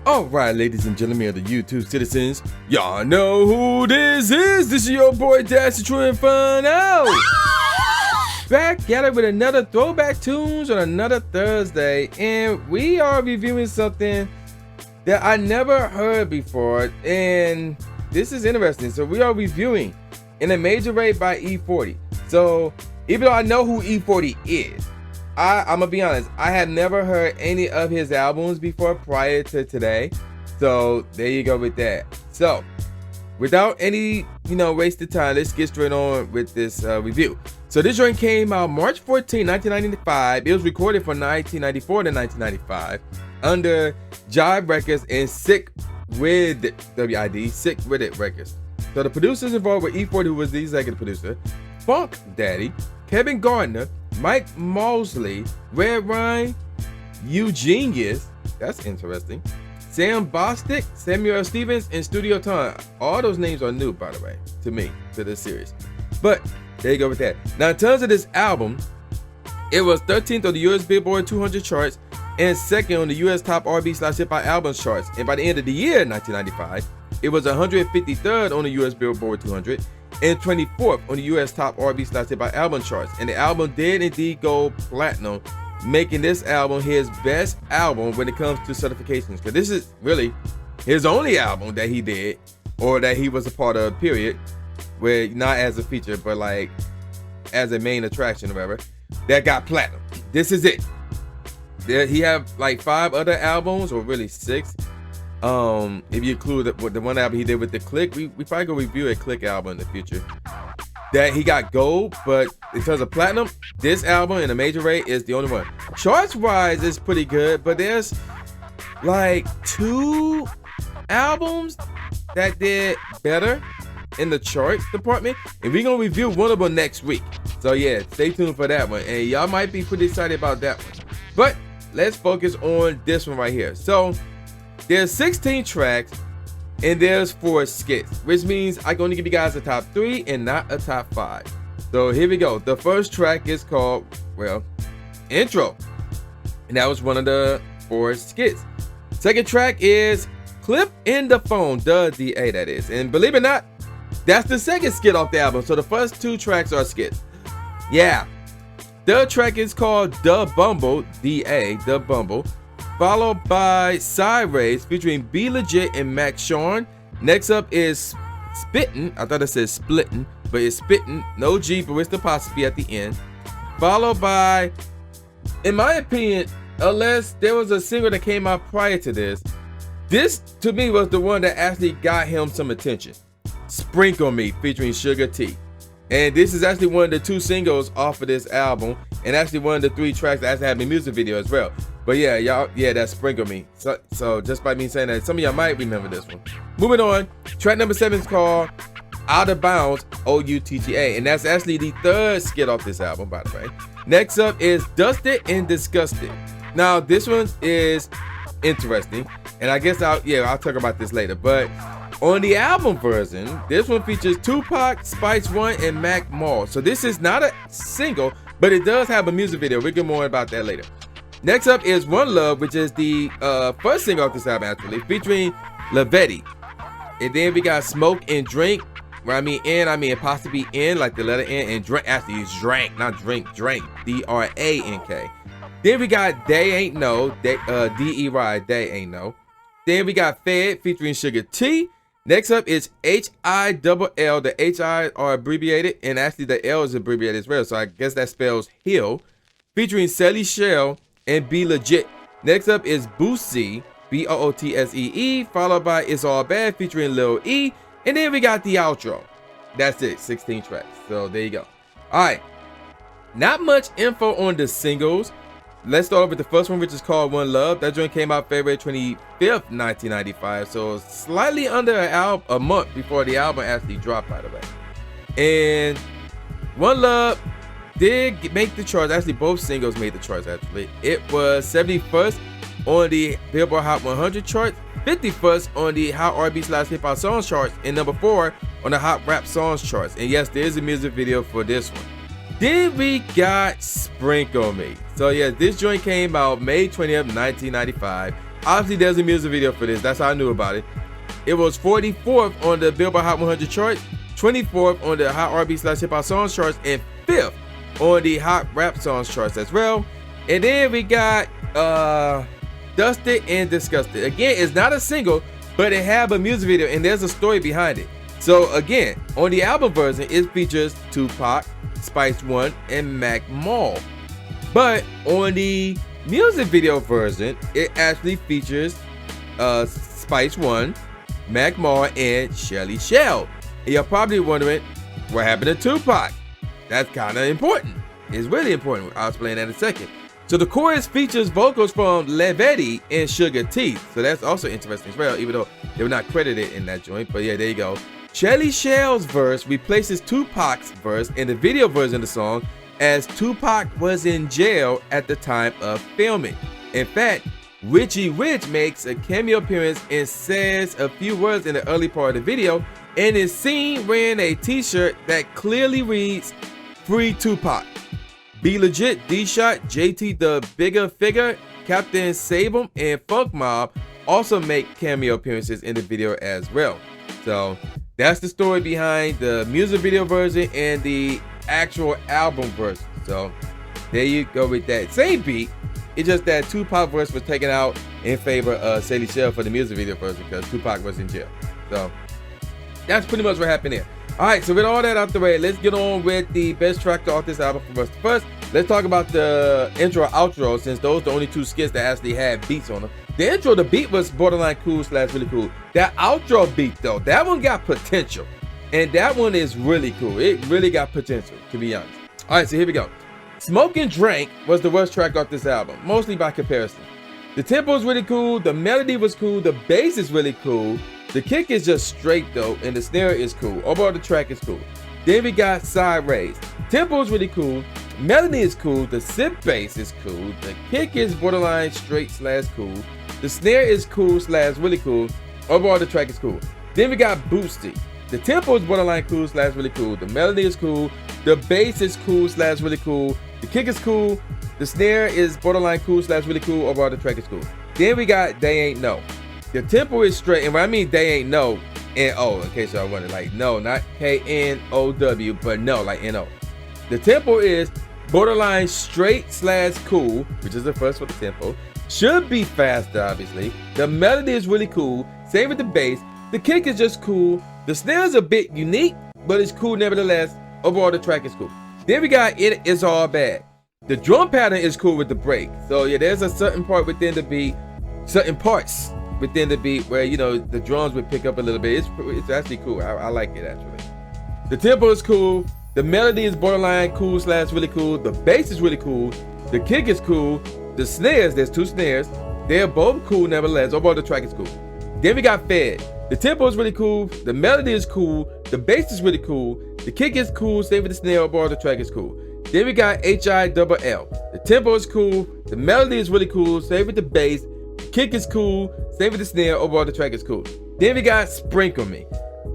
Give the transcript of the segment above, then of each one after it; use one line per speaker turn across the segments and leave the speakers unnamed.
Alright, ladies and gentlemen of the YouTube citizens, y'all know who this is. This is your boy Dustin, True Inferno. Back at it with another Throwback Tunes on another Thursday, and we are reviewing something that I never heard before, and this is interesting. So we are reviewing In a Major Way by E40. So even though I know who E40 is, I'm gonna be honest, I had never heard any of his albums before prior to today. So there you go with that. So without any, wasted time, let's get straight on with this review. So this joint came out March 14, 1995. It was recorded from 1994 to 1995 under Jive Records and Sick With WID, Sick With It Records. So the producers involved were E40, who was the executive producer, Funk Daddy, Kevin Gardner, Mike Mosley, Red Ryan, Eugenius, that's interesting, Sam Bostic, Samuel Stevens, and Studio Ton. All those names are new, by the way, to me, to this series. But there you go with that. Now, in terms of this album, it was 13th on the US Billboard 200 charts and 2nd on the US Top R&B/Hip-Hop Albums charts. And by the end of the year, 1995, it was 153rd on the US Billboard 200 and 24th on the US Top R&B/Hip-Hop Album charts. And the album did indeed go platinum, making this album his best album when it comes to certifications. Because this is really his only album that he did, or that he was a part of, period, where not as a feature, but like as a main attraction or whatever, that got platinum. This is it. He have like 5 other albums, or really 6. If you include the one album he did with the Click, we probably go review a Click album in the future, that he got gold. But in terms of platinum, this album In a Major Way is the only one. Charts wise, it's pretty good, but there's like 2 albums that did better in the charts department, and we're gonna review one of them next week. So yeah, stay tuned for that one, and y'all might be pretty excited about that one. But let's focus on this one right here. So there's 16 tracks and there's 4 skits, which means I can only give you guys a top 3 and not a top 5. So here we go. The first track is called, Intro, and that was one of the 4 skits. Second track is Clip in the Phone, the DA that is, and believe it or not, that's the second skit off the album. So the first 2 tracks are skits. Yeah. Third track is called The Bumble, DA, The Bumble, followed by Sideways featuring Be Legit and Max Sean. Next up is Spittin'. I thought it said Splittin', but it's Spittin', no G, but with the apostrophe at the end. Followed by, in my opinion, unless there was a single that came out prior to this to me was the one that actually got him some attention. Sprinkle Me featuring Sugar T. And this is actually one of the 2 singles off of this album, and actually one of the 3 tracks that actually have a music video as well. But yeah, y'all, that's Sprinkle Me. So just by me saying that, some of y'all might remember this one. Moving on, track number 7 is called Out of Bounds, OUTTA, and that's actually the 3rd skit off this album, by the way. Next up is Dustin and Disgusting. Now this one is interesting, and I guess I'll talk about this later. But on the album version, this one features Tupac, Spice One, and Mac Mall. So this is not a single, but it does have a music video. We'll get more about that later. Next up is One Love, which is the first single off this album, actually, featuring Lavetti. And then we got Smoke and Drink, where I mean apostrophe N, like the letter N, and drink, actually it's drank, not drink, drank, DRANK. Then we got They Ain't No, DEY, They Ain't No. Then we got Fed featuring Sugar T. Next up is HILL. The HI are abbreviated, and actually the L is abbreviated as well, so I guess that spells Hill, featuring Sally Shell and Be Legit. Next up is Bootsy, BOOTSEE, followed by It's All Bad featuring Lil E, and then we got the outro. That's it, 16 tracks. So there you go. All right, not much info on the singles. Let's start with the first one, which is called One Love. That joint came out February 25th, 1995. So slightly under a month before the album actually dropped, by the way. And One Love did make the charts. Actually, both singles made the charts, actually. It was 71st on the Billboard Hot 100 chart, 51st on the Hot R&B/Hip-Hop Songs charts, and number 4 on the Hot Rap Songs charts. And yes, there is a music video for this one. Then we got Sprinkle Me. So yeah, this joint came out May 20th, 1995. Obviously, there's a music video for this. That's how I knew about it. It was 44th on the Billboard Hot 100 chart, 24th on the Hot R&B/Hip Hop Songs charts, and 5th on the Hot Rap Songs charts as well. And then we got Dustin and Disgusted. Again, it's not a single, but it have a music video, and there's a story behind it. So again, on the album version, it features Tupac, Spice One, and Mac Mall. But on the music video version, it actually features Spice One, Mac Mall, and Shelly Shell. And you're probably wondering what happened to Tupac. That's kind of important. It's really important. I'll explain that in a second. So the chorus features vocals from Levetti and Sugar T. So that's also interesting as well, even though they were not credited in that joint. But yeah, there you go. Shelly Shell's verse replaces Tupac's verse in the video version of the song, as Tupac was in jail at the time of filming. In fact, Richie Rich makes a cameo appearance and says a few words in the early part of the video, and is seen wearing a t-shirt that clearly reads "Free Tupac." Be Legit, D-Shot, JT the Bigger Figure, Captain Sabum, and Funk Mob also make cameo appearances in the video as well. So that's the story behind the music video version and the actual album version. So there you go with that. Same beat, it's just that Tupac verse was taken out in favor of Shelly Shell for the music video version because Tupac was in jail. So that's pretty much what happened there. Alright, so with all that out the way, let's get on with the best track off this album from us. First, let's talk about the intro outro, since those are the only two skits that actually had beats on them. The intro, the beat was borderline cool / really cool. That outro beat though, that one got potential. And that one is really cool. It really got potential, to be honest. Alright, so here we go. Smoke and Drink was the worst track off this album, mostly by comparison. The tempo is really cool, the melody was cool, the bass is really cool. The kick is just straight though, and the snare is cool. Overall, the track is cool. Then we got Side Raise. Tempo is really cool. Melody is cool. The synth bass is cool. The kick is borderline straight / cool. The snare is cool / really cool. Overall, the track is cool. Then we got Boosty. The tempo is borderline cool / really cool. The melody is cool. The bass is cool / really cool. The kick is cool. The snare is borderline cool / really cool. Overall, the track is cool. Then we got They Ain't No. The tempo is straight, and when I mean they ain't no, N-O, in case y'all wonder, like no, not K-N-O-W, but no, like N-O. The tempo is borderline straight / cool, which is the first for the tempo. Should be faster, obviously. The melody is really cool, same with the bass. The kick is just cool. The snare is a bit unique, but it's cool nevertheless. Overall, the track is cool. Then we got It Is All Bad. The drum pattern is cool with the break. So yeah, there's a certain part within the beat, certain parts within the beat where, you know, the drums would pick up a little bit. It's actually cool. I like it actually. The tempo is cool. The melody is borderline cool / really cool. The bass is really cool. The kick is cool. The snares, there's 2 snares. They're both cool nevertheless. Overall, the track is cool. Then we got Fed. The tempo is really cool. The melody is cool. The bass is really cool. The kick is cool. Same with the snare. Overall, the track is cool. Then we got H-I-double-L. The tempo is cool. The melody is really cool. Same with the bass. Kick is cool, same with the snare. Overall, the track is cool. Then we got Sprinkle Me.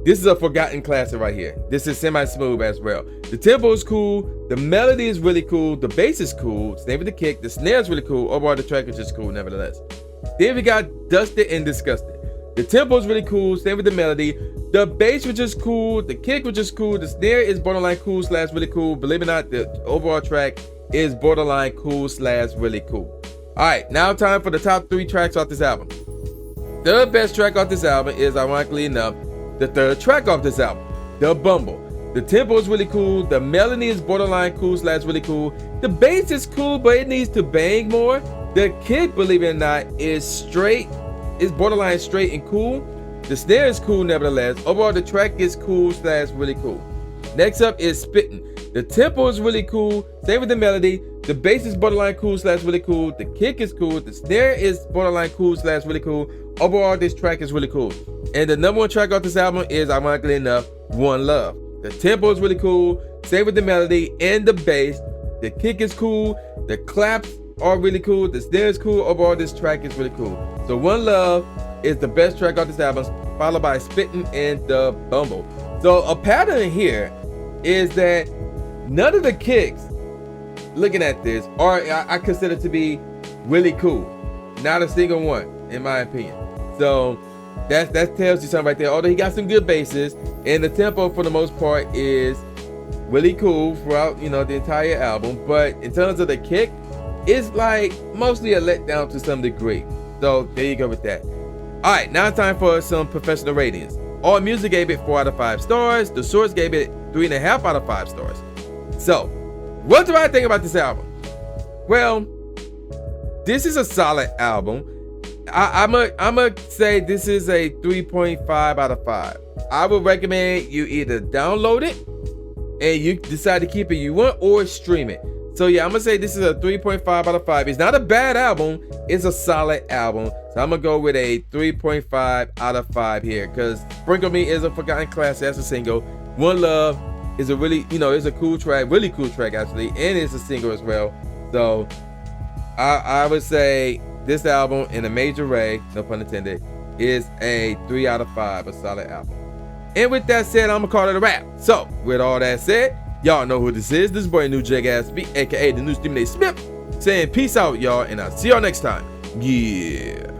This is a forgotten classic right here. This is semi-smooth as well. The tempo is cool, the melody is really cool, the bass is cool, same with the kick, the snare is really cool. Overall, the track is just cool nevertheless. Then we got Dustin and Disgusting. The tempo is really cool, same with the melody. The bass was just cool, the kick was just cool, the snare is borderline cool / really cool. Believe it or not, the overall track is borderline cool / really cool. Alright, now time for the top 3 tracks off this album. The best track off this album is, ironically enough, the third track off this album, The Bumble. The tempo is really cool, the melody is borderline cool / really cool. The bass is cool, but it needs to bang more. The kick, believe it or not, is straight, is borderline straight and cool. The snare is cool nevertheless. Overall, the track is cool / really cool. Next up is Spittin'. The tempo is really cool, same with the melody. The bass is borderline cool / really cool. The kick is cool. The snare is borderline cool / really cool. Overall, this track is really cool. And the number 1 track off this album is, ironically enough, One Love. The tempo is really cool, same with the melody and the bass. The kick is cool. The claps are really cool. The snare is cool. Overall, this track is really cool. So One Love is the best track off this album, followed by Spittin' and The Bumble. So a pattern here is that none of the kicks, looking at this, are I consider to be really cool. Not a single one. in my opinion. So that tells you something right there. Although he got some good basses, and the tempo for the most part is really cool throughout, you know, the entire album. But in terms of the kick, it's like mostly a letdown to some degree. So there you go with that. All right, now it's time for some professional ratings. All Music gave it 4 out of 5 stars. The Source gave it 3.5 out of 5 stars. So, what do I think about this album? Well, this is a solid album. I'm gonna say this is a 3.5 out of 5. I would recommend you either download it and you decide to keep it you want, or stream it. So yeah, I'm gonna say this is a 3.5 out of 5. It's not a bad album, it's a solid album. So I'm gonna go with a 3.5 out of 5 here, because Sprinkle Me is a forgotten classic as a single. One Love is a really, you know, it's a cool track, really cool track actually, and it's a single as well. So I would say this album, in a major way, no pun intended, is a 3 out of 5, a solid album. And with that said, I'm gonna call it a wrap. So with all that said, y'all know who this is. This boy New J Gatsby, aka the new Stephen A. Smith, saying peace out, y'all, and I'll see y'all next time. Yeah.